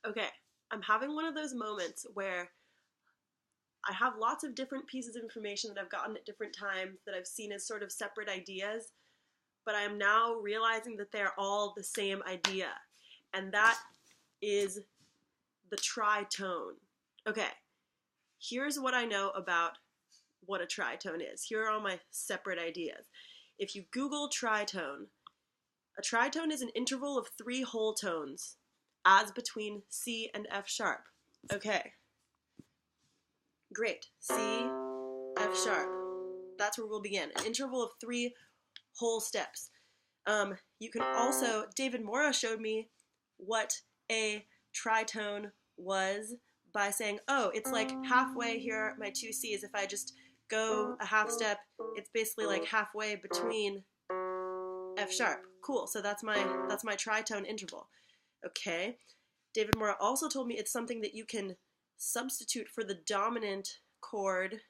Okay, I'm having one of those moments where I have lots of different pieces of information that I've gotten at different times that I've seen as sort of separate ideas, but I am now realizing that they're all the same idea, and that is the tritone. Okay, here's what I know about what a tritone is. Here are all my separate ideas. If you Google tritone, a tritone is an interval of 3 whole tones, as between C and F sharp. Okay, great. C, F sharp. That's where we'll begin. An interval of 3 whole steps. You can also, David Mora showed me what a tritone was by saying, oh, it's like halfway here are my 2 C's. If I just go a half step, it's basically like halfway between F sharp. Cool, so that's my tritone interval. Okay. David Mora also told me it's something that you can substitute for the dominant chord.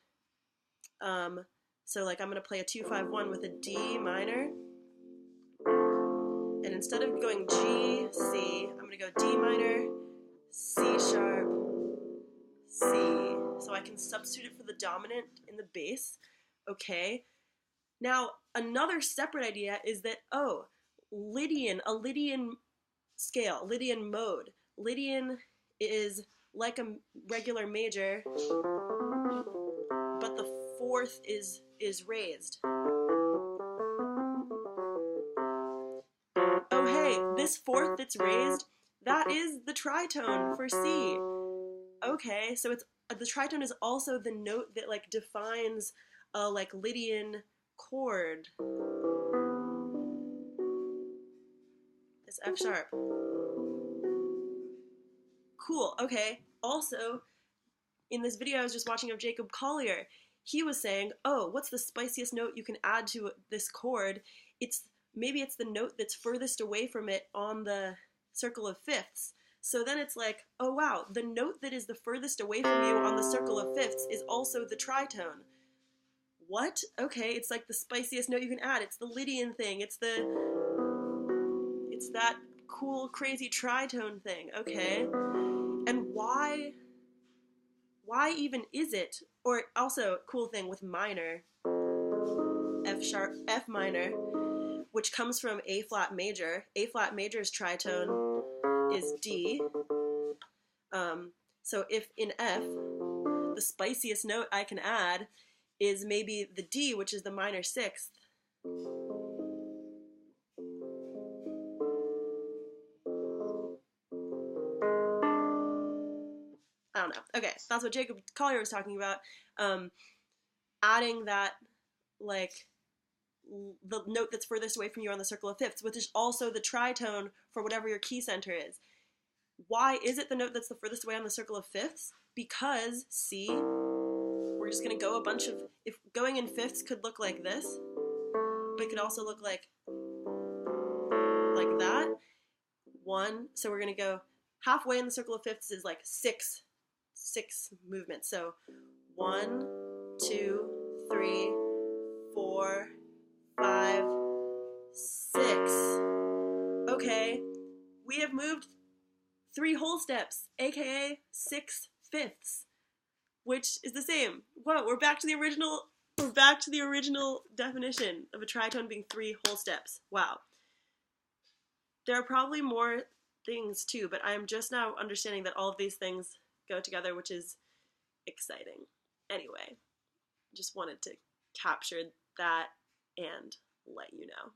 So like I'm going to play a 2-5-1 with a D minor. And instead of going G, C, I'm going to go D minor, C sharp, C. So I can substitute it for the dominant in the bass. Okay. Now, another separate idea is that, oh, Lydian, a Lydian scale, Lydian mode. Lydian is like a regular major, but the 4th is raised. Oh hey, this 4th that's raised, that is the tritone for C. Okay, so it's the tritone is also the note that like defines a like Lydian chord. This F sharp. Cool, okay. Also, in this video I was just watching of Jacob Collier, he was saying, oh, what's the spiciest note you can add to this chord? Maybe it's the note that's furthest away from it on the circle of fifths. So then it's like, oh wow, the note that is the furthest away from you on the circle of fifths is also the tritone. What? Okay, it's like the spiciest note you can add. It's the Lydian thing. It's that cool, crazy tritone thing. Okay. And why even is it? Or also, cool thing with minor, F sharp, F minor, which comes from A flat major. A flat major's tritone is D. So if in F, the spiciest note I can add is maybe the D, which is the minor 6th. I don't know. Okay, that's what Jacob Collier was talking about. Adding that, like, the note that's furthest away from you on the circle of fifths, which is also the tritone for whatever your key center is. Why is it the note that's the furthest away on the circle of fifths? Because C, we're just going to go a bunch of, if going in fifths could look like this, but it could also look like that. 1, so we're going to go halfway in the circle of fifths is like 6 movements. So 1, 2, 3, 4, 5, 6. Okay, we have moved 3 whole steps, aka 6 fifths, which is the same. Whoa, we're back to the original. We're back to the original definition of a tritone being 3 whole steps. Wow. There are probably more things too, but I'm just now understanding that all of these things go together, which is exciting. Anyway, just wanted to capture that and let you know.